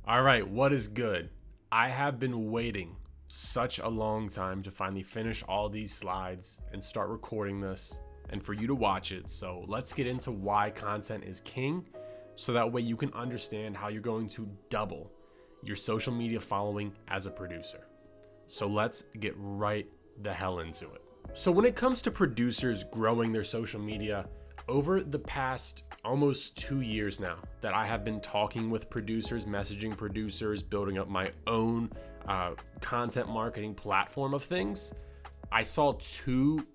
All right, what is good? I have been waiting such a long time to finally finish all these slides and start recording this and for you to watch it. So let's get into why content is king so that way you can understand how you're going to double your social media following as a producer. So let's get right the hell into it. So when it comes to producers growing their social media, over the past almost 2 years now that I have been talking with producers, messaging producers, building up my own content marketing platform of things, I saw two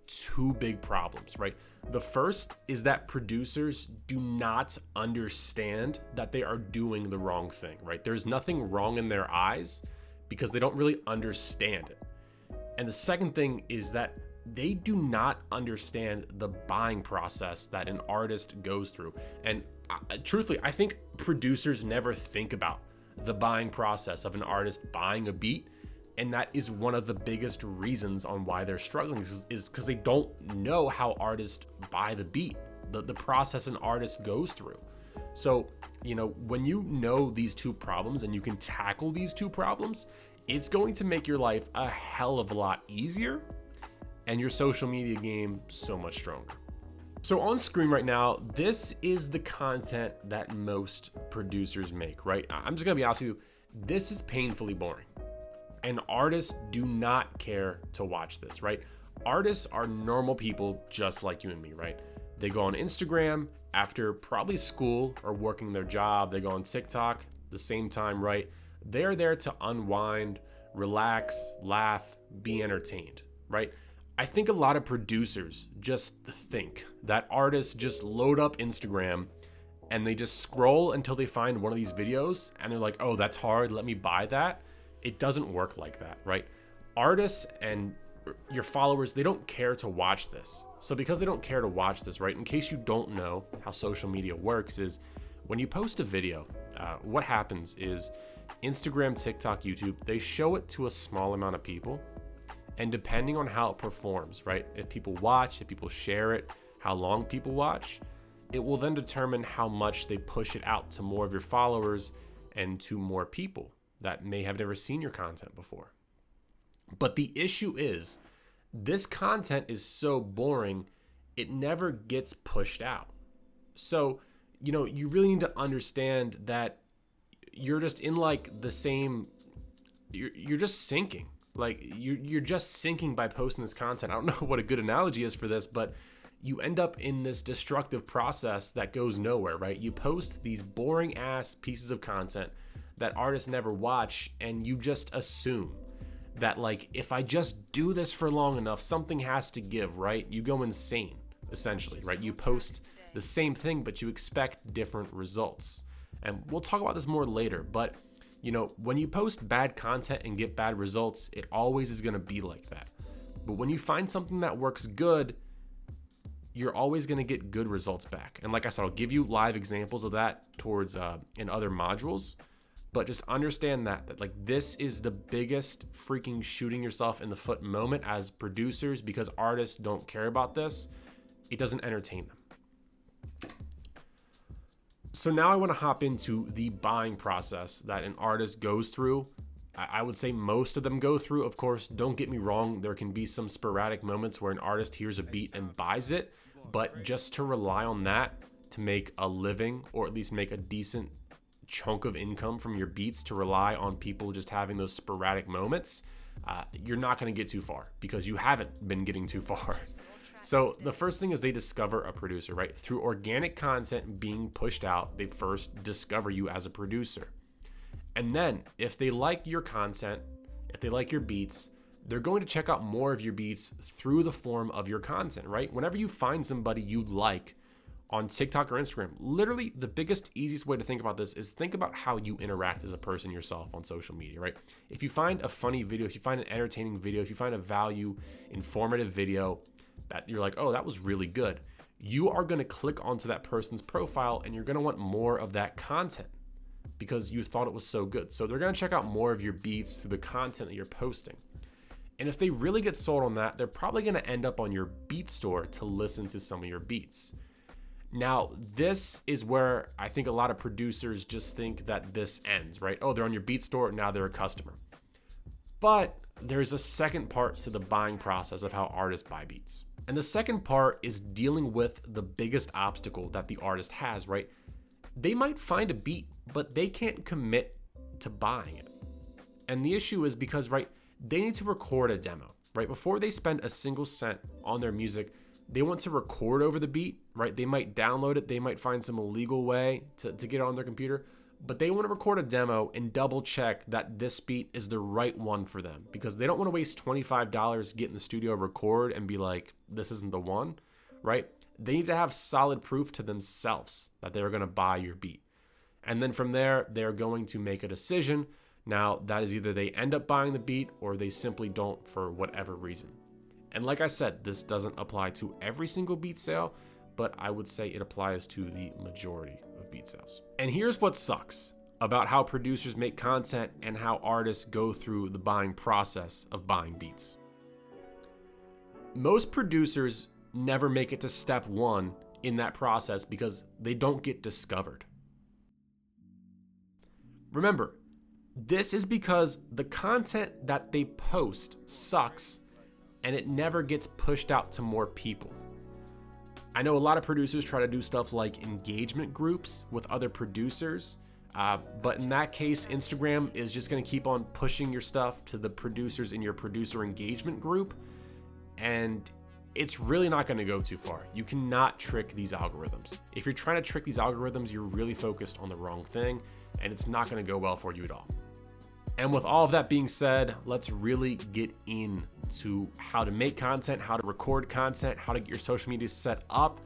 big problems, right? The first is that producers do not understand that they are doing the wrong thing, right? There's nothing wrong in their eyes because they don't really understand it. And the second thing is that they do not understand the buying process that an artist goes through. And truthfully, I think producers never think about the buying process of an artist buying a beat. And that is one of the biggest reasons on why they're struggling is because they don't know how artists buy the beat, the process an artist goes through. So, when you know these two problems and you can tackle these two problems, it's going to make your life a hell of a lot easier and your social media game so much stronger. So on screen right now, this is the content that most producers make, right? I'm just gonna be honest with you, this is painfully boring. And artists do not care to watch this, right? Artists are normal people just like you and me, right? They go on Instagram after probably school or working their job. They go on TikTok the same time, right? They're there to unwind, relax, laugh, be entertained, right? I think a lot of producers just think that artists just load up Instagram and they just scroll until they find one of these videos and they're like, oh, that's hard, let me buy that. It doesn't work like that, right? Artists and your followers, they don't care to watch this. So because they don't care to watch this, right, in case you don't know how social media works, is when you post a video, what happens is Instagram, TikTok, YouTube, they show it to a small amount of people. And depending on how it performs, right? If people watch, if people share it, how long people watch, it will then determine how much they push it out to more of your followers and to more people that may have never seen your content before. But the issue is, this content is so boring, it never gets pushed out. So, you really need to understand that you're just in like the same, you're just sinking. Like you're just sinking by posting this content. I don't know what a good analogy is for this, but you end up in this destructive process that goes nowhere, right? You post these boring ass pieces of content that artists never watch, and you just assume that like, if I just do this for long enough, something has to give, right? You go insane, essentially, right? You post the same thing, but you expect different results. And we'll talk about this more later, but when you post bad content and get bad results, it always is going to be like that. But when you find something that works good, you're always going to get good results back. And like I said, I'll give you live examples of that towards in other modules. But just understand that like this is the biggest freaking shooting yourself in the foot moment as producers, because artists don't care about this. It doesn't entertain them. So now I want to hop into the buying process that an artist goes through. I would say most of them go through. Of course, don't get me wrong, there can be some sporadic moments where an artist hears a beat and buys it, but just to rely on that to make a living, or at least make a decent chunk of income from your beats, to rely on people just having those sporadic moments, you're not going to get too far, because you haven't been getting too far. So the first thing is they discover a producer, right? Through organic content being pushed out, they first discover you as a producer. And then if they like your content, if they like your beats, they're going to check out more of your beats through the form of your content, right? Whenever you find somebody you like on TikTok or Instagram, literally the biggest, easiest way to think about this is think about how you interact as a person yourself on social media, right? If you find a funny video, if you find an entertaining video, if you find a value, informative video, that you're like, oh, that was really good, you are going to click onto that person's profile and you're going to want more of that content because you thought it was so good. So they're going to check out more of your beats through the content that you're posting. And if they really get sold on that, they're probably going to end up on your beat store to listen to some of your beats. Now, this is where I think a lot of producers just think that this ends, right? Oh, they're on your beat store, now they're a customer. But there's a second part to the buying process of how artists buy beats. And the second part is dealing with the biggest obstacle that the artist has, right? They might find a beat, but they can't commit to buying it. And the issue is because, right, they need to record a demo, right? Before they spend a single cent on their music, they want to record over the beat, right? They might download it. They might find some illegal way to get it on their computer, but they want to record a demo and double check that this beat is the right one for them, because they don't want to waste $25, get in the studio, record, and be like, this isn't the one, right? They need to have solid proof to themselves that they're going to buy your beat. And then from there, they're going to make a decision. Now, that is either they end up buying the beat or they simply don't for whatever reason. And like I said, this doesn't apply to every single beat sale, but I would say it applies to the majority of beat sales. And here's what sucks about how producers make content and how artists go through the buying process of buying beats. Most producers never make it to step one in that process because they don't get discovered. Remember, this is because the content that they post sucks and it never gets pushed out to more people. I know a lot of producers try to do stuff like engagement groups with other producers, but in that case, Instagram is just going to keep on pushing your stuff to the producers in your producer engagement group, and it's really not going to go too far. You cannot trick these algorithms. If you're trying to trick these algorithms, you're really focused on the wrong thing, and it's not going to go well for you at all. And with all of that being said, let's really get into how to make content, how to record content, how to get your social media set up.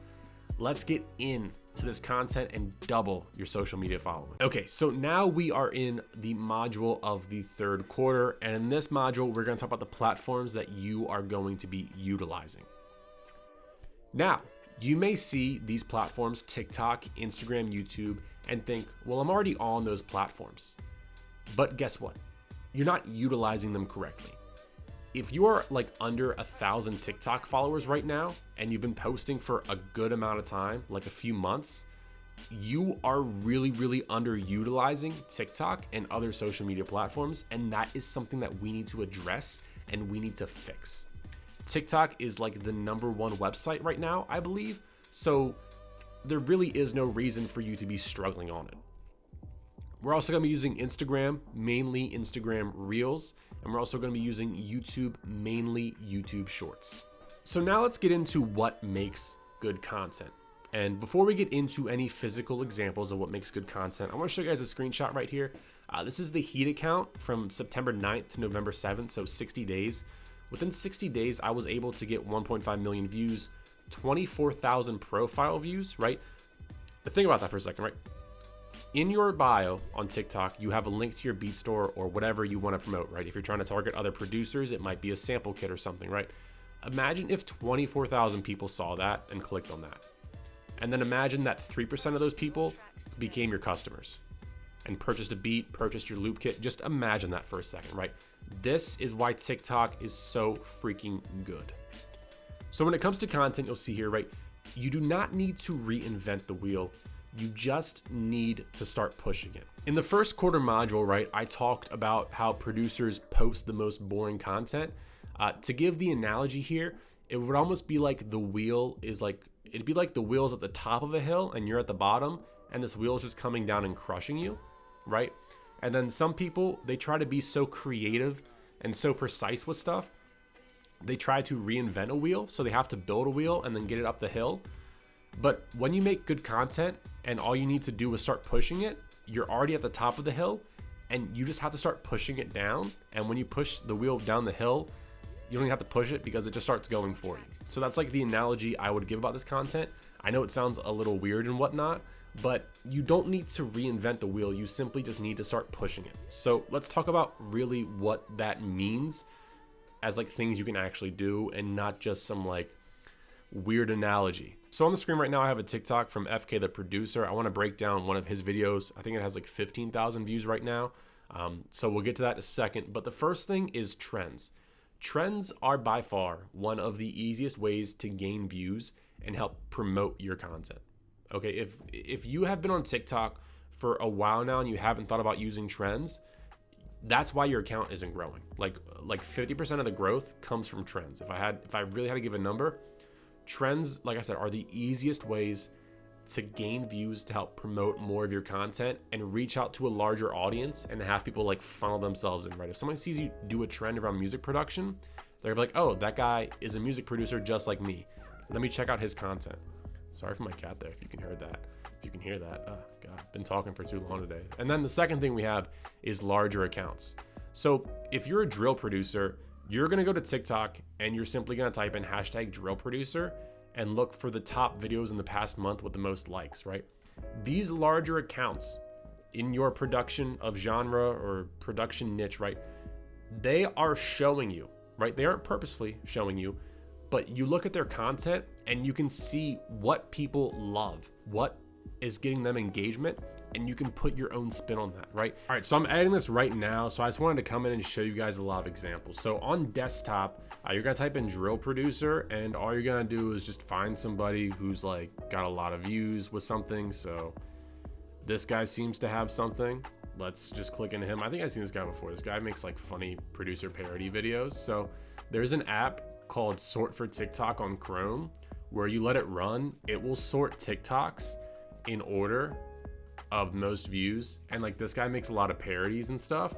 Let's get into this content and double your social media following. Okay, so now we are in the module of the third quarter. And in this module, we're going to talk about the platforms that you are going to be utilizing. Now, you may see these platforms, TikTok, Instagram, YouTube, and think, well, I'm already on those platforms. But guess what? You're not utilizing them correctly. If you are like under 1,000 TikTok followers right now, and you've been posting for a good amount of time, like a few months, you are really, really underutilizing TikTok and other social media platforms. And that is something that we need to address and we need to fix. TikTok is like the #1 website right now, I believe. So there really is no reason for you to be struggling on it. We're also going to be using Instagram, mainly Instagram Reels, and we're also going to be using YouTube, mainly YouTube Shorts. So now let's get into what makes good content. And before we get into any physical examples of what makes good content, I want to show you guys a screenshot right here. This is the Heat account from September 9th to November 7th, so 60 days. Within 60 days, I was able to get 1.5 million views, 24,000 profile views, right? But think about that for a second, right? In your bio on TikTok, you have a link to your beat store or whatever you want to promote, right? If you're trying to target other producers, it might be a sample kit or something, right? Imagine if 24,000 people saw that and clicked on that. And then imagine that 3% of those people became your customers and purchased a beat, purchased your loop kit. Just imagine that for a second, right? This is why TikTok is so freaking good. So when it comes to content, you'll see here, right? You do not need to reinvent the wheel. You just need to start pushing it. In the first quarter module, right, I talked about how producers post the most boring content. To give the analogy here, it would almost be like the wheel is like, it'd be like the wheel's at the top of a hill and you're at the bottom, and this wheel is just coming down and crushing you, right? And then some people, they try to be so creative and so precise with stuff. They try to reinvent a wheel, so they have to build a wheel and then get it up the hill. But when you make good content and all you need to do is start pushing it, you're already at the top of the hill and you just have to start pushing it down. And when you push the wheel down the hill, you don't even have to push it because it just starts going for you. So that's like the analogy I would give about this content. I know it sounds a little weird and whatnot, but you don't need to reinvent the wheel. You simply just need to start pushing it. So let's talk about really what that means as like things you can actually do and not just some like weird analogy. So on the screen right now, I have a TikTok from FK the producer. I want to break down one of his videos. I think it has like 15,000 views right now. So we'll get to that in a second. But the first thing is trends. Trends are by far one of the easiest ways to gain views and help promote your content. Okay, if you have been on TikTok for a while now and you haven't thought about using trends, that's why your account isn't growing. Like 50% of the growth comes from trends. If I really had to give a number, trends, like I said, are the easiest ways to gain views, to help promote more of your content and reach out to a larger audience and have people like funnel themselves in, right? If someone sees you do a trend around music production, they're like, oh, that guy is a music producer just like me. Let me check out his content. Sorry for my cat there, if you can hear that. If you can hear that, oh God, been talking for too long today. And then the second thing we have is larger accounts. So if you're a drill producer, you're gonna go to TikTok and you're simply gonna type in hashtag drill producer and look for the top videos in the past month with the most likes, right? These larger accounts in your production of genre or production niche, right? They are showing you, right? They aren't purposefully showing you, but you look at their content and you can see what people love, what is getting them engagement, and you can put your own spin on that, right? All right, so I'm editing this right now, so I just wanted to come in and show you guys a lot of examples. So on desktop, you're gonna type in drill producer, and all you're gonna do is just find somebody who's like got a lot of views with something. So this guy seems to have something. Let's just click into him. I think I've seen this guy before. This guy makes like funny producer parody videos. So there's an app called Sort for TikTok on Chrome where you let it run. It will sort TikToks in order of most views, and like this guy makes a lot of parodies and stuff.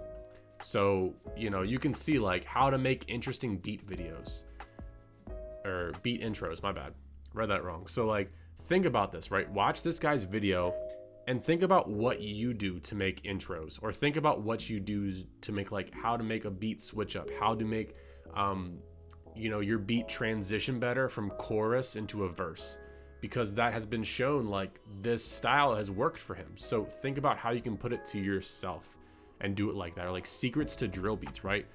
So you know, you can see like how to make interesting beat videos or beat intros. My bad, read that wrong. So like think about this, right? Watch this guy's video and think about what you do to make intros, or think about what you do to make, like how to make a beat switch up, how to make you know, your beat transition better from chorus into a verse, because that has been shown like this style has worked for him. So think about how you can put it to yourself and do it like that, or like secrets to drill beats, right?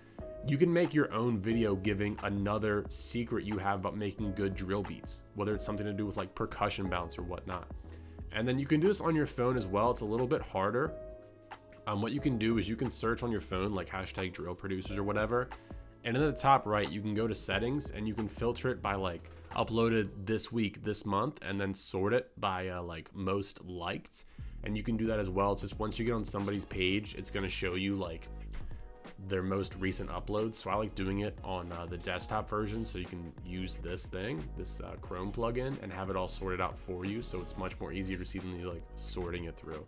You can make your own video giving another secret you have about making good drill beats, whether it's something to do with like percussion bounce or whatnot. And then you can do this on your phone as well. It's a little bit harder. What you can do is you can search on your phone like hashtag drill producers or whatever, and in the top right you can go to settings and you can filter it by like uploaded this week, this month, and then sort it by like most liked. And you can do that as well. It's just once you get on somebody's page, it's going to show you like their most recent uploads. So I like doing it on the desktop version, so you can use this thing, this Chrome plugin, and have it all sorted out for you, so it's much more easier to see than you like sorting it through.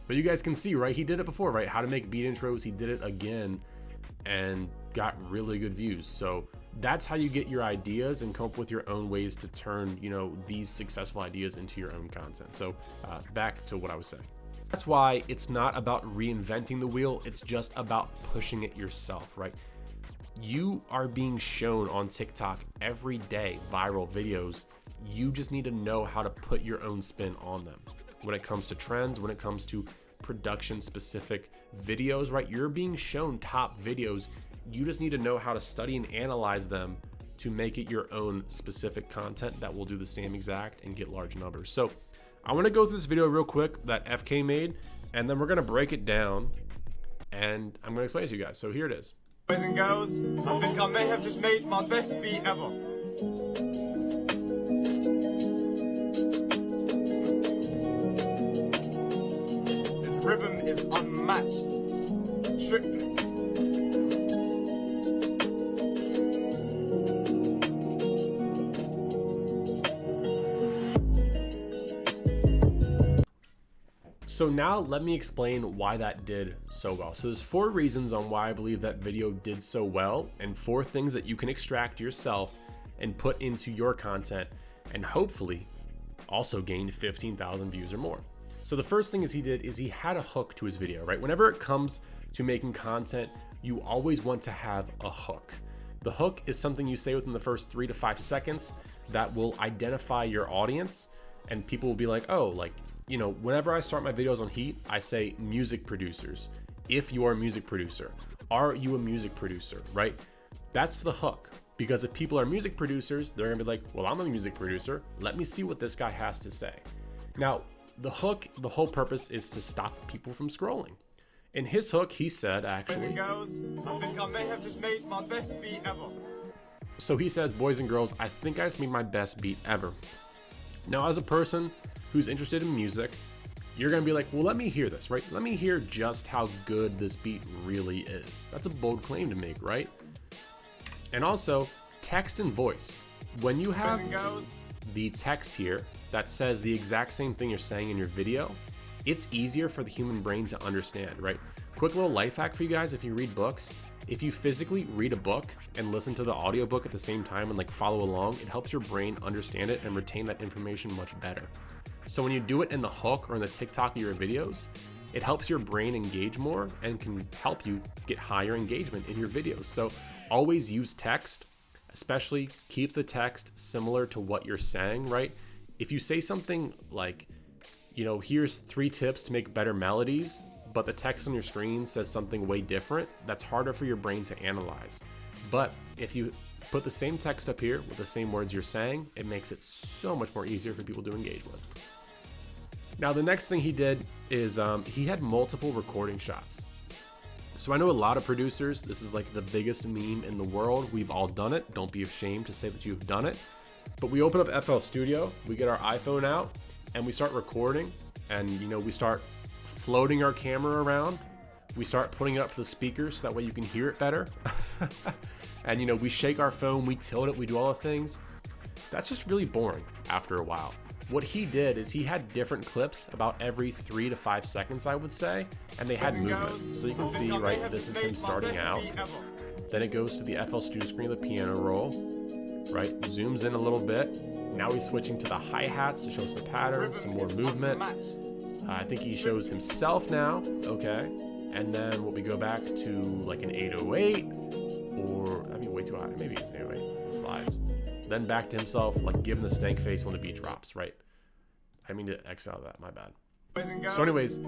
But you guys can see, right, he did it before, right? How to make beat intros. He did it again and got really good views. So that's how you get your ideas and come up with your own ways to turn, you know, these successful ideas into your own content. So back to what I was saying. That's why it's not about reinventing the wheel. It's just about pushing it yourself, right? You are being shown on TikTok every day, viral videos. You just need to know how to put your own spin on them. When it comes to trends, when it comes to production specific videos, right? You're being shown top videos. You just need to know how to study and analyze them to make it your own specific content that will do the same exact and get large numbers. So I want to go through this video real quick that FK made, and then we're going to break it down and I'm going to explain it to you guys. So here it is. Boys and girls, I think I may have just made my best beat ever. This rhythm is unmatched. Strictness. So now let me explain why that did so well. So there's 4 reasons on why I believe that video did so well, and 4 things that you can extract yourself and put into your content, and hopefully also gain 15,000 views or more. So the first thing he had a hook to his video, right? Whenever it comes to making content, you always want to have a hook. The hook is something you say within the first 3 to 5 seconds that will identify your audience, and people will be like, oh, like, you know, whenever I start my videos on Heat, I say music producers. If you are a music producer, are you a music producer, right? That's the hook, because if people are music producers, they're gonna be like, well, I'm a music producer. Let me see what this guy has to say. Now, the hook, the whole purpose is to stop people from scrolling. In his hook, he said, actually, Boys and girls, I think I may have just made my best beat ever. So he says, boys and girls, I think I just made my best beat ever. Now, as a person who's interested in music, you're gonna be like, well, let me hear this, right? Let me hear just how good this beat really is. That's a bold claim to make, right? And also, text and voice. When you have the text here that says the exact same thing you're saying in your video, it's easier for the human brain to understand, right? Quick little life hack for you guys: if you read books, if you physically read a book and listen to the audiobook at the same time and like follow along, it helps your brain understand it and retain that information much better. So when you do it in the hook or in the TikTok of your videos, it helps your brain engage more and can help you get higher engagement in your videos. So always use text, especially keep the text similar to what you're saying, right? If you say something like, you know, here's 3 tips to make better melodies, but the text on your screen says something way different, that's harder for your brain to analyze. But if you put the same text up here with the same words you're saying, it makes it so much more easier for people to engage with. Now, the next thing he did is he had multiple recording shots. So I know a lot of producers, this is like the biggest meme in the world. We've all done it. Don't be ashamed to say that you've done it. But we open up FL Studio, we get our iPhone out, and we start recording. And, you know, we start floating our camera around. We start putting it up to the speakers so that way you can hear it better. And, you know, we shake our phone, we tilt it, we do all the things. That's just really boring after a while. What he did is he had different clips about every 3 to 5 seconds, I would say, and they had movement. So you can see, right, this is him starting out. Then it goes to the FL Studio screen of the piano roll, right? Zooms in a little bit. Now he's switching to the hi-hats to show us the pattern, some more movement. I think he shows himself now, okay. And then we go back to like an 808, or, I mean, way too high, maybe it's 808, the slides. Then back to himself, like giving the stank face when the beat drops, right? I mean to exile that, my bad. So anyways,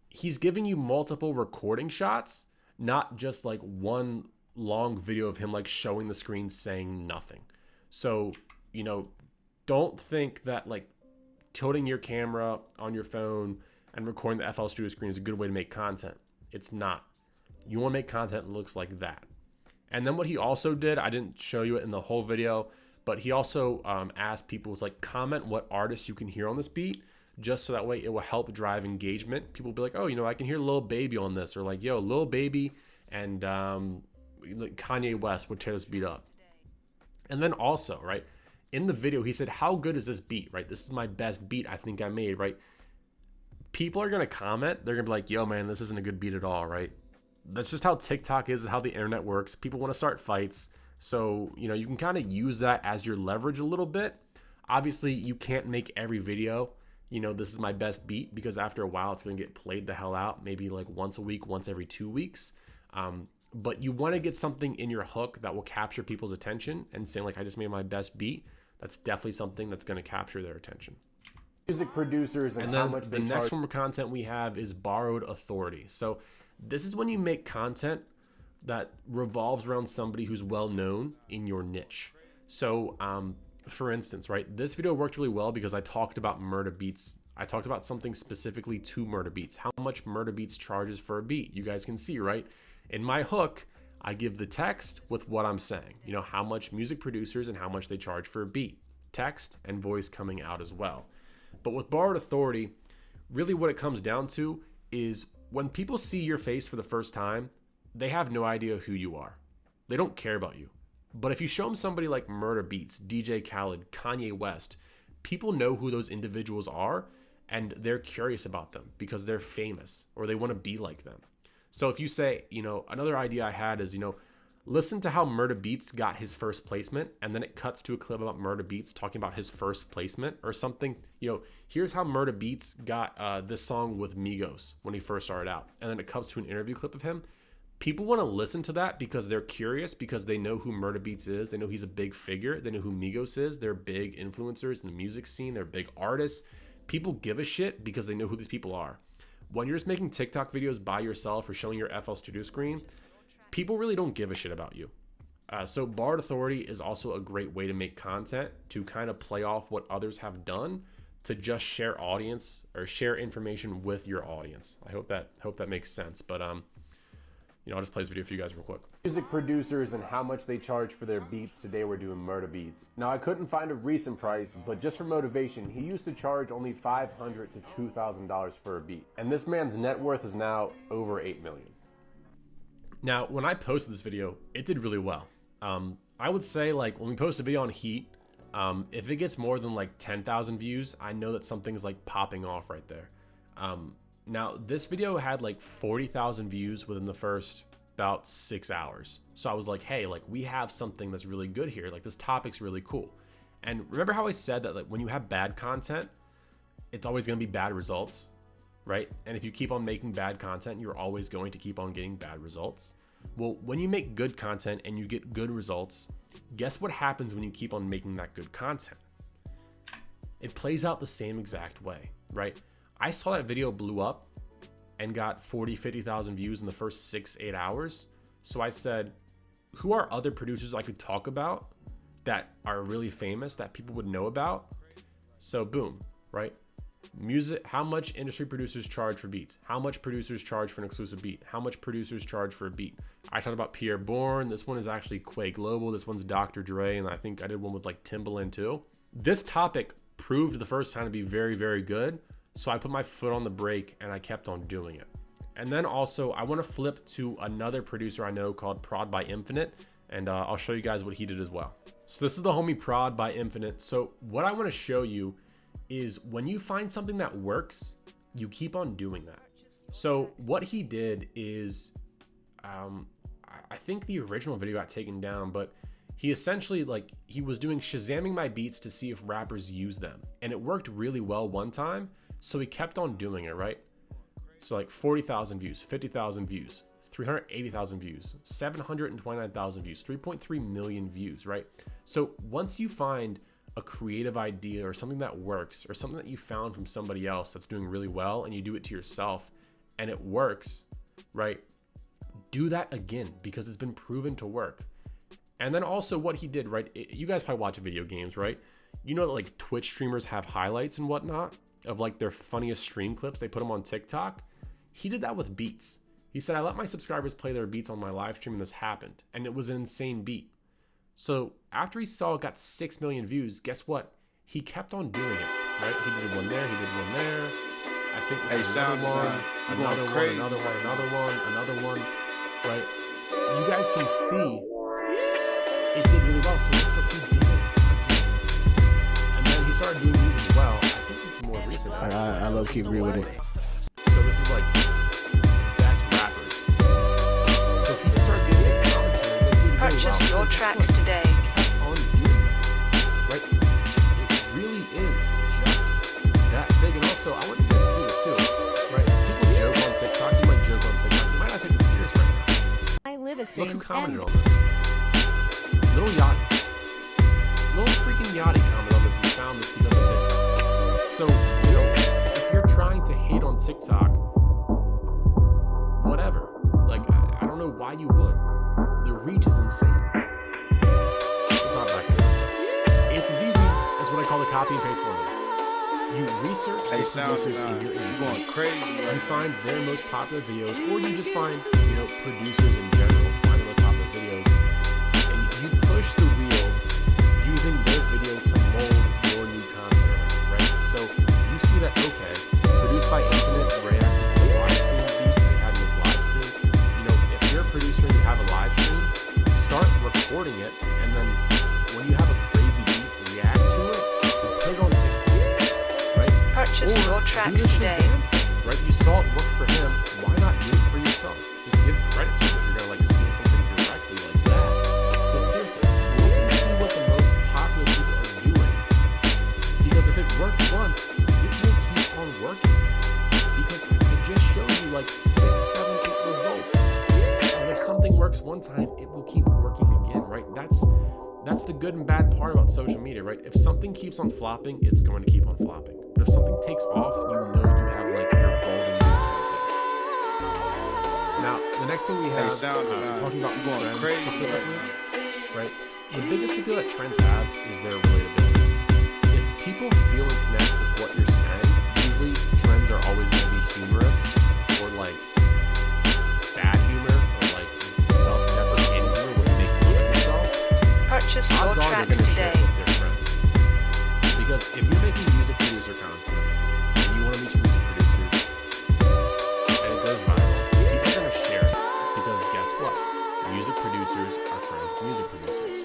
he's giving you multiple recording shots, not just like one long video of him like showing the screen saying nothing. So, you know, don't think that like tilting your camera on your phone and recording the FL Studio screen is a good way to make content. It's not. You want to make content that looks like that. And then what he also did, I didn't show you it in the whole video, but he also asked people to like comment what artists you can hear on this beat, just so that way it will help drive engagement. People will be like, oh, you know, I can hear Lil Baby on this, or like, yo, Lil Baby and Kanye West would tear this beat up. And then also, right, in the video, he said, how good is this beat, right? This is my best beat I think I made, right? People are going to comment. They're going to be like, yo, man, this isn't a good beat at all, right? That's just how TikTok is, how the internet works. People want to start fights. So, you know, you can kind of use that as your leverage a little bit. Obviously, you can't make every video, you know, this is my best beat, because after a while, it's going to get played the hell out, maybe like once a week, once every 2 weeks. But you want to get something in your hook that will capture people's attention, and saying like, I just made my best beat. That's definitely something that's going to capture their attention. Music producers and how much the they charge. next form of content we have is borrowed authority. So this is when you make content that revolves around somebody who's well known in your niche. So for instance, right, this video worked really well because I talked about Murda Beats. I talked about something specifically to Murda Beats, how much Murda Beats charges for a beat. You guys can see, right? In my hook, I give the text with what I'm saying, you know, how much music producers and how much they charge for a beat, text and voice coming out as well. But with borrowed authority, really what it comes down to is when people see your face for the first time, they have no idea who you are. They don't care about you. But if you show them somebody like Murda Beats, DJ Khaled, Kanye West, people know who those individuals are, and they're curious about them because they're famous or they want to be like them. So if you say, you know, another idea I had is, you know, listen to how Murda Beats got his first placement, and then it cuts to a clip about Murda Beats talking about his first placement or something. You know, here's how Murda Beats got this song with Migos when he first started out. And then it cuts to an interview clip of him. People want to listen to that because they're curious, because they know who Murda Beats is. They know he's a big figure. They know who Migos is. They're big influencers in the music scene. They're big artists. People give a shit because they know who these people are. When you're just making TikTok videos by yourself or showing your FL Studio screen, people really don't give a shit about you. So borrowed authority is also a great way to make content, to kind of play off what others have done, to just share audience or share information with your audience. I hope that makes sense. But I'll just play this video for you guys real quick. Music producers and how much they charge for their beats. Today we're doing Murda Beatz. Now I couldn't find a recent price, but just for motivation, he used to charge only $500 to $2,000 for a beat. And this man's net worth is now over $8 million. Now, when I posted this video, it did really well. I would say like when we post a video on Heat, if it gets more than like 10,000 views, I know that something's like popping off right there. Now, this video had like 40,000 views within the first about 6 hours. So I was like, hey, like we have something that's really good here. Like this topic's really cool. And remember how I said that like when you have bad content, it's always going to be bad results, right? And if you keep on making bad content, you're always going to keep on getting bad results. Well, when you make good content and you get good results, guess what happens when you keep on making that good content? It plays out the same exact way, right? I saw that video blew up and got 40, 50,000 views in the first 6-8 hours. So I said, who are other producers I could talk about that are really famous that people would know about? So boom, right? Music, how much industry producers charge for beats? How much producers charge for an exclusive beat? How much producers charge for a beat? I talked about Pierre Bourne. This one is actually Quay Global. This one's Dr. Dre. And I think I did one with like Timbaland too. This topic proved the first time to be very, very good. So I put my foot on the brake and I kept on doing it. And then also I want to flip to another producer I know called Prod by Infinite. And I'll show you guys what he did as well. So this is the homie Prod by Infinite. So what I want to show you is when you find something that works, you keep on doing that. So what he did is, I think the original video got taken down, but he essentially he was doing Shazamming my beats to see if rappers use them. And it worked really well one time. So he kept on doing it, right? So like 40,000 views, 50,000 views, 380,000 views, 729,000 views, 3.3 million views, right? So once you find a creative idea or something that works or something that you found from somebody else that's doing really well and you do it to yourself and it works, right? Do that again because it's been proven to work. And then also what he did, right? You guys probably watch video games, right? You know that like Twitch streamers have highlights and whatnot of like their funniest stream clips. They put them on TikTok. He did that with beats. He said, I let my subscribers play their beats on my live stream and this happened. And it was an insane beat. So after he saw it got 6 million views, guess what? He kept on doing it, right? He did one there, he did one there. I think this is another one, another one, right? You guys can see it did really well, so that's what he did. And then he started doing these as well. I think this is more recent. I low-key agree with it. So this is like best rappers. So he just started giving his commentary. Purchase your tracks today. On doing that, right? It really is just that big. And also, I want you guys to see this too, right? People joke on TikTok. You might joke on TikTok. You might not take it serious right now. I live a Look stream. who commented on this. Lil Yachty. Lil freaking Yachty commented on this and found this because of TikTok. So, if you're trying to hate on TikTok, whatever. Like, I don't know why you would. The reach is insane. It's not back there. It's as easy as what I call the copy and paste formula. You research the producers in your industry. Going crazy. You find their most popular videos, or you just find, producers in general, find their most popular videos, and you push the wheel using their video to mold your new content, right? So you see that, okay, produced by Infinite, reacted to live stream beats they had in this live stream. If you're a producer and you have a live stream, start recording it, and then when you have a crazy beat, react to it, and put it on TikTok, right? Purchase your tracks today. Right? You saw it work for him. Why not do it for yourself? Just give credit to it. You're gonna steal something directly like that. But seriously, look and see what the most popular people are doing. Because if it worked once, it will keep on working. Because it just shows you like 6, 7, 8 results. And if something works one time, it will keep working again, right? That's the good and bad part about social media, right? If something keeps on flopping, it's going to keep on flopping. But if something takes off, you know you have like your golden goose right there. Now, the next thing we have, talking about trends specifically, right? The biggest appeal that trends have is their relatability. If people feel and connect with what you're saying, usually trends are always going to be humorous or like sad humor or like Purchase your odds are they're tracks going to share today. it with their friends. Because if you're making music producer content and you want to meet music producers and it goes viral, people are going to share it. Because guess what? Music producers are friends to music producers.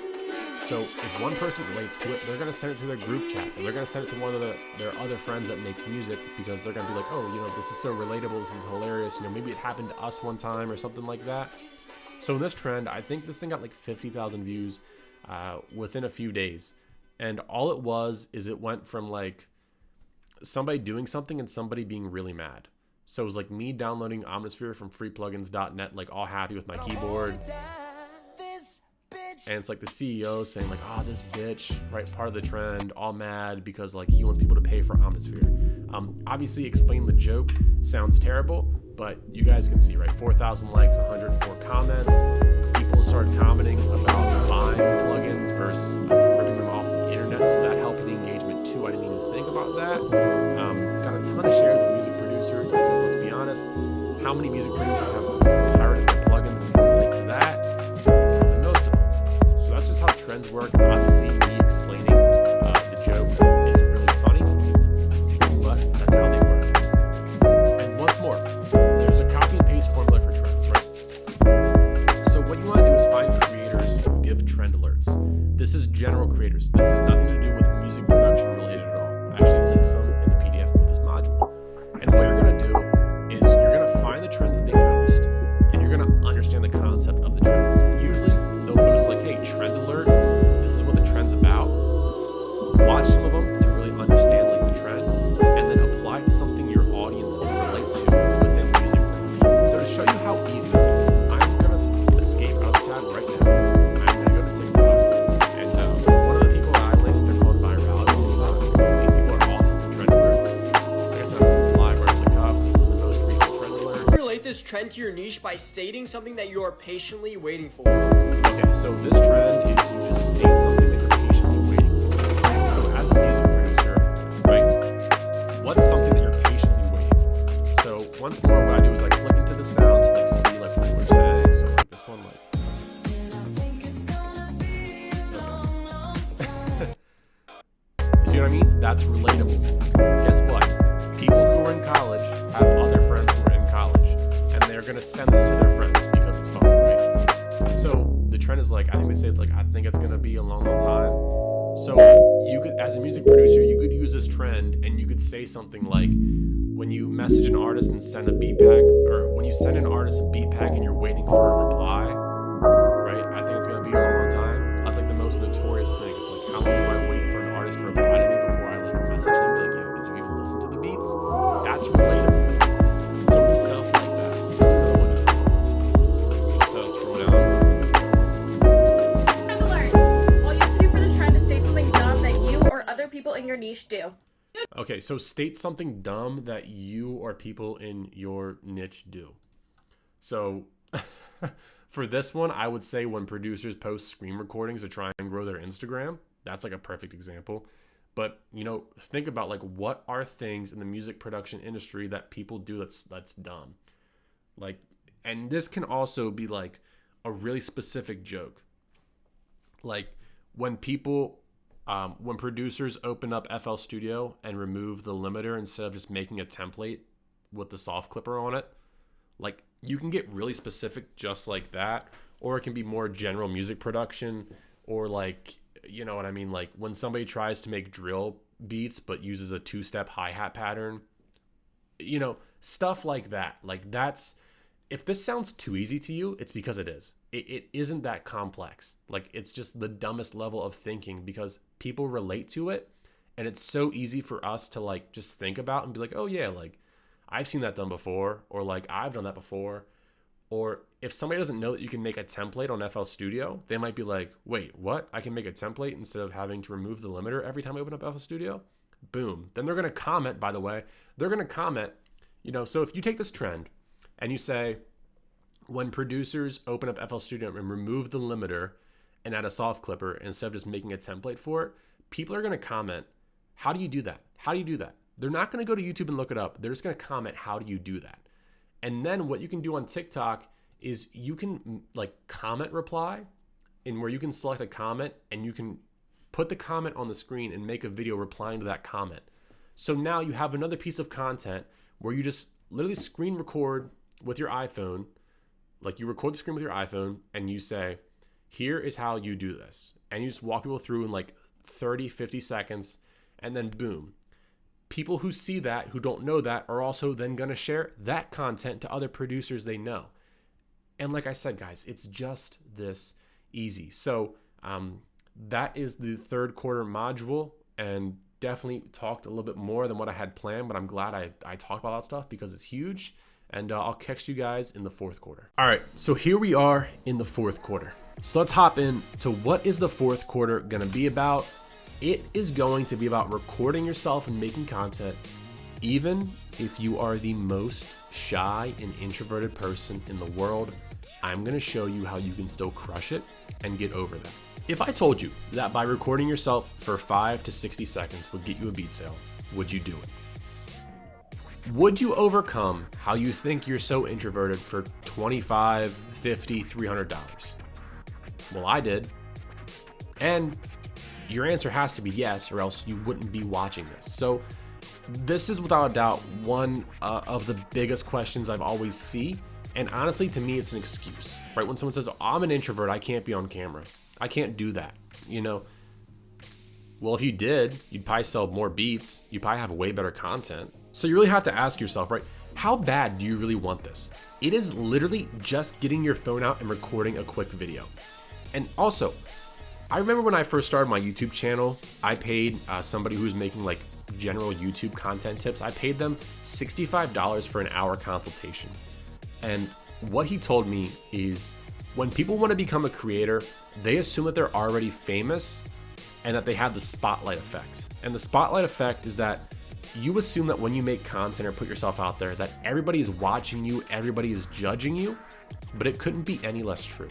So if one person relates to it, they're going to send it to their group chat. Or they're going to send it to one of their other friends that makes music because they're going to be like, oh, this is so relatable. This is hilarious. Maybe it happened to us one time or something like that. So in this trend, I think this thing got like 50,000 views within a few days. And all it was is it went from like somebody doing something and somebody being really mad. So it was like me downloading Omnisphere from freeplugins.net, like all happy with my keyboard. And it's like the CEO saying like, this bitch, right, part of the trend, all mad because like he wants people to pay for Omnisphere. Obviously explain the joke sounds terrible, but you guys can see, right, 4,000 likes, 104 comments. People started commenting about buying plugins versus ripping them off the internet, so that helped the engagement too. I didn't even think about that. Got a ton of shares of music producers because let's be honest, how many music producers have pirated their plugins and can relate to that? Probably most of them. So that's just how trends work. Obviously, me explaining the joke isn't really funny, but that's how they work. And once more, there's a copy and paste formula for trends, right? So what you want to do is find creators who give trend alerts. This is general creators. This has nothing to do with music production related at all. I actually linked some in the PDF with this module. And what you're going to do is you're going to find the trends that they post, and you're going to understand the concept of the trends. Usually, they'll post like, hey, trend alert, this is what the trend's about. Watch some of them to really understand like the trend, and then apply it to something your audience can relate to within music production. So to show you how easy this is, I'm going to escape out of tab right now. I'm going to go to TikTok, and one of the people that I linked, they're called Virality TikTok. These people are awesome for trend alerts. Like I said, this is live right off the cuff. This is the most recent trend alert. Relate this trend to your niche by stating something that you are patiently waiting for. Okay, so this trend is you just state something that you're patiently waiting for. So as a music producer, right, what's something that you're patiently waiting for? So once more, what I do is I click into the sound to like see like what people are saying. So like this one, like. Okay. You see what I mean? That's relatable. Guess what? People who are in college have other friends who are in college, and they're gonna send this to their friends because it's fun, right? So the trend is like, I think they say it's like, I think it's gonna be a long, long time. So you could, as a music producer, you could use this trend and you could say something like, when you message an artist and send a beat pack, or when you send an artist a beat pack and you're waiting for a reply, right? I think it's gonna be a long, long time. That's like the most notorious thing. It's like, how long do I wait for an artist to reply to me before I like message them? Be like, yo, did you even listen to the beats? That's relatable. So it's stuff like that. So scroll down. Trend alert. All you have to do for this trend is state something dumb that you or other people in your niche do. Okay, so state something dumb that you or people in your niche do. So for this one, I would say when producers post screen recordings to try and grow their Instagram, that's like a perfect example. But, think about like, what are things in the music production industry that people do that's dumb? Like, and this can also be like a really specific joke. Like when producers open up FL Studio and remove the limiter instead of just making a template with the soft clipper on it, like you can get really specific just like that, or it can be more general music production, or like, you know what I mean? Like when somebody tries to make drill beats but uses a 2-step hi-hat pattern, stuff like that. Like that's, if this sounds too easy to you, it's because it is. It isn't that complex. Like it's just the dumbest level of thinking because people relate to it, and it's so easy for us to like just think about and be like, oh yeah, like I've seen that done before, or like I've done that before. Or if somebody doesn't know that you can make a template on FL Studio, they might be like, wait, what? I can make a template instead of having to remove the limiter every time I open up FL Studio? Boom. Then they're going to comment, by the way. They're going to comment, so if you take this trend and you say, when producers open up FL Studio and remove the limiter and add a soft clipper instead of just making a template for it, people are going to comment, how do you do that? How do you do that? They're not going to go to YouTube and look it up. They're just going to comment, how do you do that? And then what you can do on TikTok is you can like comment reply in where you can select a comment and you can put the comment on the screen and make a video replying to that comment. So now you have another piece of content where you just literally screen record with your iPhone. Like you record the screen with your iPhone and you say, here is how you do this. And you just walk people through in like 30, 50 seconds, and then boom. People who see that, who don't know that, are also then gonna share that content to other producers they know. And like I said, guys, it's just this easy. So that is the third quarter module, and definitely talked a little bit more than what I had planned, but I'm glad I talked about that stuff because it's huge. And I'll catch you guys in the fourth quarter. All right, so here we are in the fourth quarter. So let's hop in to what is the fourth quarter gonna be about. It is going to be about recording yourself and making content, even if you are the most shy and introverted person in the world. I'm gonna show you how you can still crush it and get over that. If I told you that by recording yourself for 5 to 60 seconds would get you a beat sale, would you do it? Would you overcome how you think you're so introverted for $25, $50, $300? Well, I did. And your answer has to be yes, or else you wouldn't be watching this. So this is without a doubt one of the biggest questions I've always see. And honestly, to me, it's an excuse, right? When someone says, oh, I'm an introvert, I can't be on camera. I can't do that, you know? Well, if you did, you'd probably sell more beats. You'd probably have way better content. So you really have to ask yourself, right? How bad do you really want this? It is literally just getting your phone out and recording a quick video. And also, I remember when I first started my YouTube channel, I paid somebody who was making like general YouTube content tips. I paid them $65 for an hour consultation. And what he told me is when people want to become a creator, they assume that they're already famous and that they have the spotlight effect. And the spotlight effect is that you assume that when you make content or put yourself out there that everybody is watching you, everybody is judging you, but it couldn't be any less true.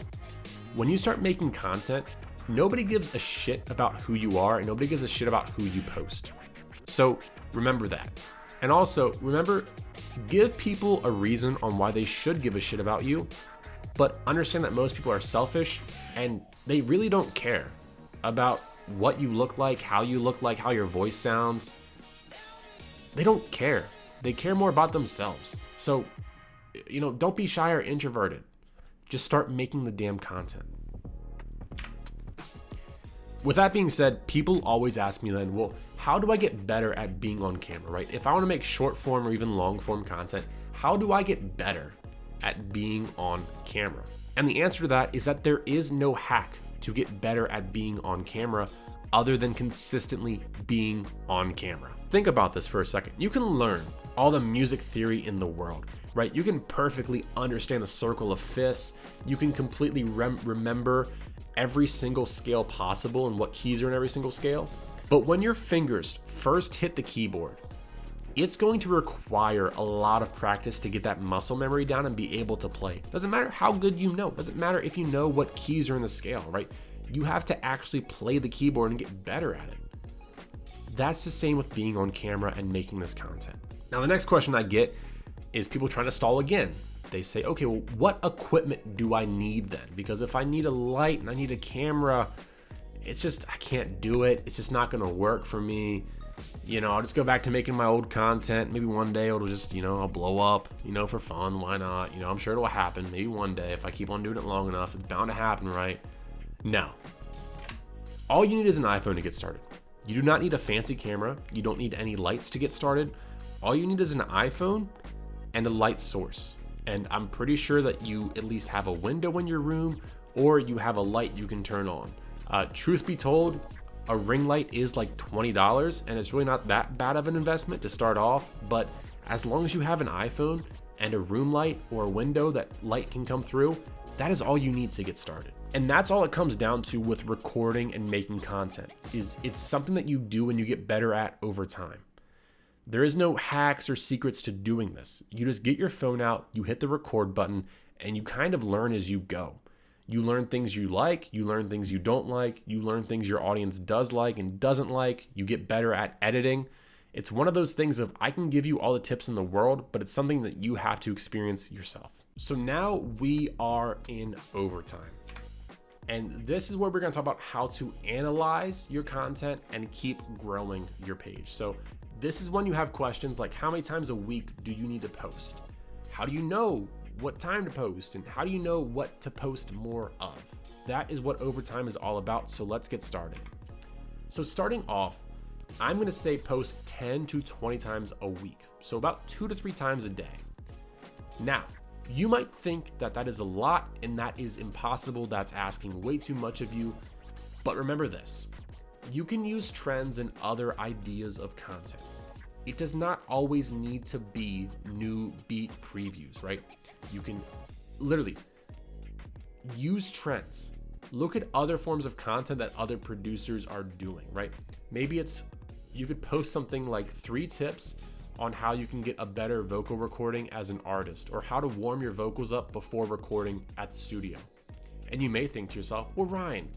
When you start making content, nobody gives a shit about who you are and nobody gives a shit about who you post. So remember that. And also remember, give people a reason on why they should give a shit about you, but understand that most people are selfish and they really don't care about what you look like, how your voice sounds. They don't care. They care more about themselves. So, you know, don't be shy or introverted. Just start making the damn content. With that being said, people always ask me then, well, how do I get better at being on camera, right? If I want to make short form or even long form content, how do I get better at being on camera? And the answer to that is that there is no hack to get better at being on camera other than consistently being on camera. Think about this for a second. You can learn all the music theory in the world, right? You can perfectly understand the circle of fifths. You can completely remember every single scale possible and what keys are in every single scale. But when your fingers first hit the keyboard, it's going to require a lot of practice to get that muscle memory down and be able to play. Doesn't matter how good you know. Doesn't matter if you know what keys are in the scale, right? You have to actually play the keyboard and get better at it. That's the same with being on camera and making this content. Now, the next question I get is people trying to stall again. They say, okay, well, what equipment do I need then? Because if I need a light and I need a camera, it's just, I can't do it. It's just not gonna work for me. You know, I'll just go back to making my old content. Maybe one day it'll just, you know, I'll blow up, you know, for fun. Why not? You know, I'm sure it'll happen. Maybe one day if I keep on doing it long enough, it's bound to happen, right? No. All you need is an iPhone to get started. You do not need a fancy camera. You don't need any lights to get started. All you need is an iPhone and a light source. And I'm pretty sure that you at least have a window in your room or you have a light you can turn on. Truth be told, a ring light is like $20 and it's really not that bad of an investment to start off. But as long as you have an iPhone and a room light or a window that light can come through, that is all you need to get started. And that's all it comes down to with recording and making content, is it's something that you do and you get better at over time. There is no hacks or secrets to doing this. You just get your phone out, you hit the record button, and you kind of learn as you go. You learn things you like, you learn things you don't like, you learn things your audience does like and doesn't like, you get better at editing. It's one of those things of I can give you all the tips in the world, but it's something that you have to experience yourself. So now we are in overtime. And this is where we're gonna talk about how to analyze your content and keep growing your page. So this is when you have questions like, how many times a week do you need to post? How do you know what time to post? And how do you know what to post more of? That is what Overtime is all about. So let's get started. So starting off, I'm gonna say post 10 to 20 times a week. So about 2 to 3 times a day. Now, you might think that that is a lot and that is impossible. That's asking way too much of you. But remember this, you can use trends and other ideas of content. It does not always need to be new beat previews, right? You can literally use trends. Look at other forms of content that other producers are doing, right? Maybe you could post something like 3 tips on how you can get a better vocal recording as an artist, or how to warm your vocals up before recording at the studio. And you may think to yourself, well, Ryan,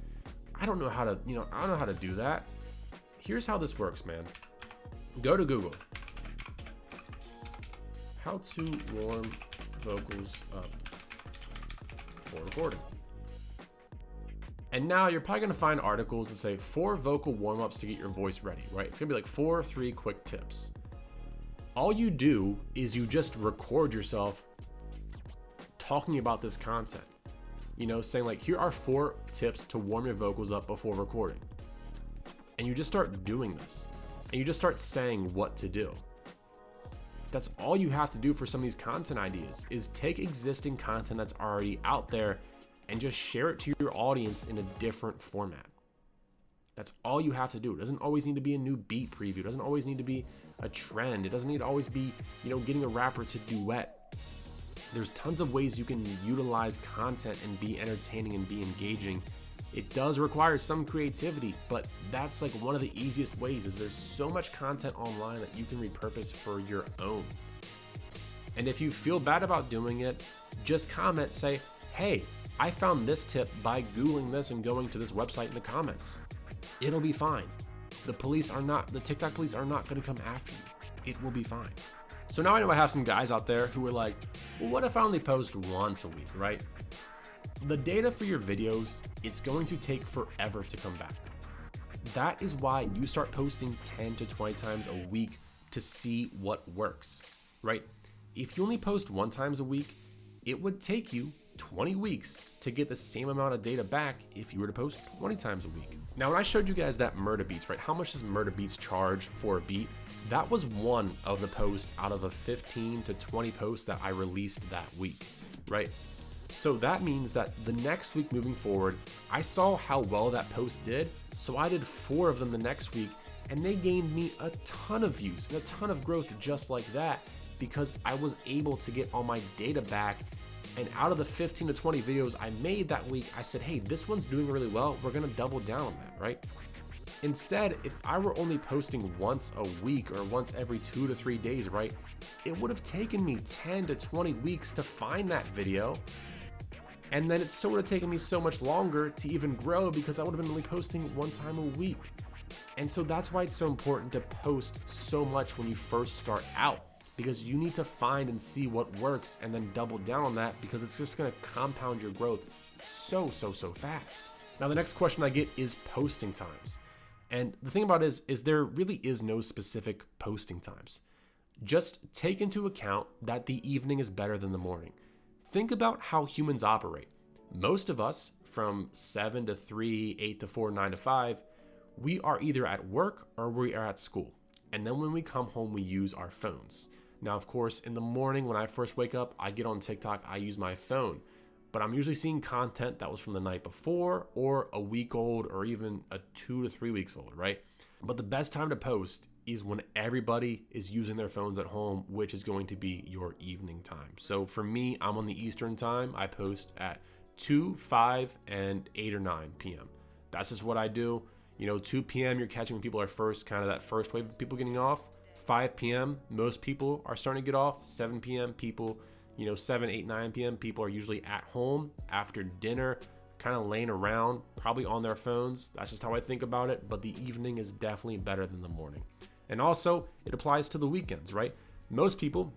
I don't know how to do that. Here's how this works, man. Go to Google. How to warm vocals up for recording. And now you're probably gonna find articles that say 4 vocal warm-ups to get your voice ready, right? It's gonna be like 3 quick tips. All you do is you just record yourself talking about this content. Saying like, here are 4 tips to warm your vocals up before recording. And you just start doing this. And you just start saying what to do. That's all you have to do for some of these content ideas, is take existing content that's already out there and just share it to your audience in a different format. That's all you have to do. It doesn't always need to be a new beat preview. It doesn't always need to be a trend. It doesn't need to always be, getting a rapper to duet. There's tons of ways you can utilize content and be entertaining and be engaging. It does require some creativity, but that's like one of the easiest ways. Is there's so much content online that you can repurpose for your own. And if you feel bad about doing it, just comment, say, hey, I found this tip by Googling this and going to this website in the comments. It'll be fine. The TikTok police are not gonna come after you. It will be fine. So now I know I have some guys out there who are like, well, what if I only post once a week, right? The data for your videos, it's going to take forever to come back. That is why you start posting 10 to 20 times a week to see what works, right? If you only post 1 time a week, it would take you 20 weeks to get the same amount of data back if you were to post 20 times a week. Now, when I showed you guys that Murda Beats, right? How much does Murda Beats charge for a beat? That was one of the posts out of a 15 to 20 posts that I released that week, right? So that means that the next week moving forward, I saw how well that post did. So I did 4 of them the next week, and they gained me a ton of views and a ton of growth just like that, because I was able to get all my data back. And out of the 15 to 20 videos I made that week, I said, hey, this one's doing really well. We're gonna double down on that, right? Instead, if I were only posting once a week or once every 2 to 3 days, right, it would have taken me 10 to 20 weeks to find that video. And then it still would have taken me so much longer to even grow, because I would have been only posting 1 time a week. And so that's why it's so important to post so much when you first start out, because you need to find and see what works and then double down on that, because it's just gonna compound your growth so fast. Now, the next question I get is posting times. And the thing about it is there really is no specific posting times. Just take into account that the evening is better than the morning. Think about how humans operate. Most of us, from 7 to 3, 8 to 4, 9 to 5, we are either at work or we are at school. And then when we come home, we use our phones. Now, of course, in the morning when I first wake up, I get on TikTok, I use my phone. But I'm usually seeing content that was from the night before, or a week old, or even a 2 to 3 weeks old, right? But the best time to post is when everybody is using their phones at home, which is going to be your evening time. So for me, I'm on the Eastern time. I post at 2, 5, and 8 or 9 p.m. That's just what I do. 2 p.m. you're catching when people are first, kind of that first wave of people getting off. 5 p.m. most people are starting to get off. 7 p.m. people, 7, 8, 9 p.m. people are usually at home after dinner, kind of laying around, probably on their phones. That's just how I think about it. But the evening is definitely better than the morning. And also, it applies to the weekends, right? Most people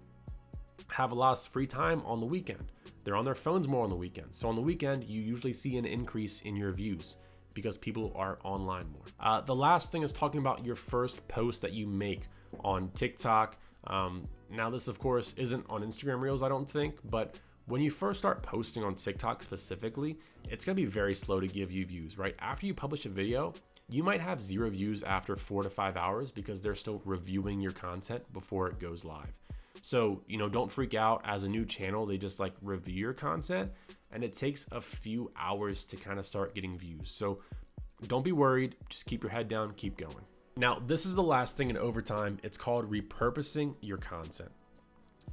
have a lot of free time on the weekend. they're on their phones more on the weekend. So on the weekend, you usually see an increase in your views because people are online more. The last thing is talking about your first post that you make on TikTok. Now this of course isn't on Instagram Reels, I don't think, but when you first start posting on TikTok specifically, it's gonna be very slow to give you views, right? After you publish a video, you might have 0 views after 4 to 5 hours because they're still reviewing your content before it goes live. So, don't freak out. As a new channel, they just like review your content and it takes a few hours to kind of start getting views. So don't be worried, just keep your head down, keep going. Now, this is the last thing in overtime. It's called repurposing your content.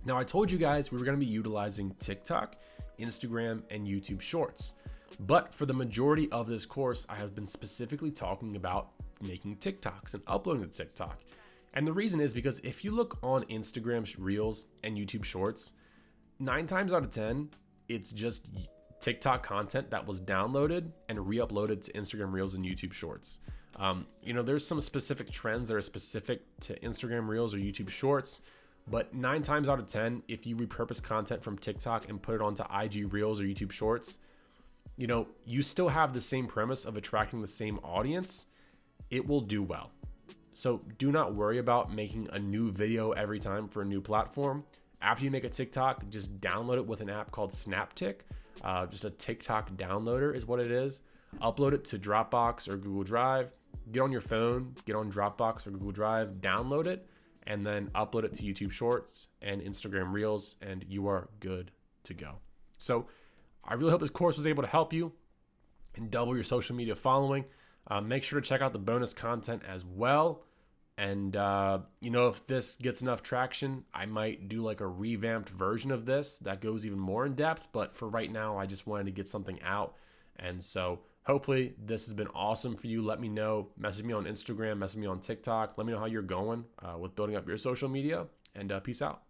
Now, I told you guys we were gonna be utilizing TikTok, Instagram, and YouTube Shorts. But for the majority of this course, I have been specifically talking about making TikToks and uploading to TikTok. And the reason is because if you look on Instagram Reels and YouTube Shorts, 9 times out of 10, it's just TikTok content that was downloaded and re-uploaded to Instagram Reels and YouTube Shorts. There's some specific trends that are specific to Instagram Reels or YouTube Shorts, but 9 times out of 10, if you repurpose content from TikTok and put it onto IG Reels or YouTube Shorts, you still have the same premise of attracting the same audience. It will do well. So do not worry about making a new video every time for a new platform. After you make a TikTok, just download it with an app called Snaptic. Just a TikTok downloader is what it is. Upload it to Dropbox or Google Drive. Get on your phone, get on Dropbox or Google Drive, download it, and then upload it to YouTube Shorts and Instagram Reels, and you are good to go. So I really hope this course was able to help you and double your social media following. Make sure to check out the bonus content as well. And, if this gets enough traction, I might do like a revamped version of this that goes even more in depth. But for right now, I just wanted to get something out. And so hopefully this has been awesome for you. Let me know. Message me on Instagram, message me on TikTok. Let me know how you're going with building up your social media. And peace out.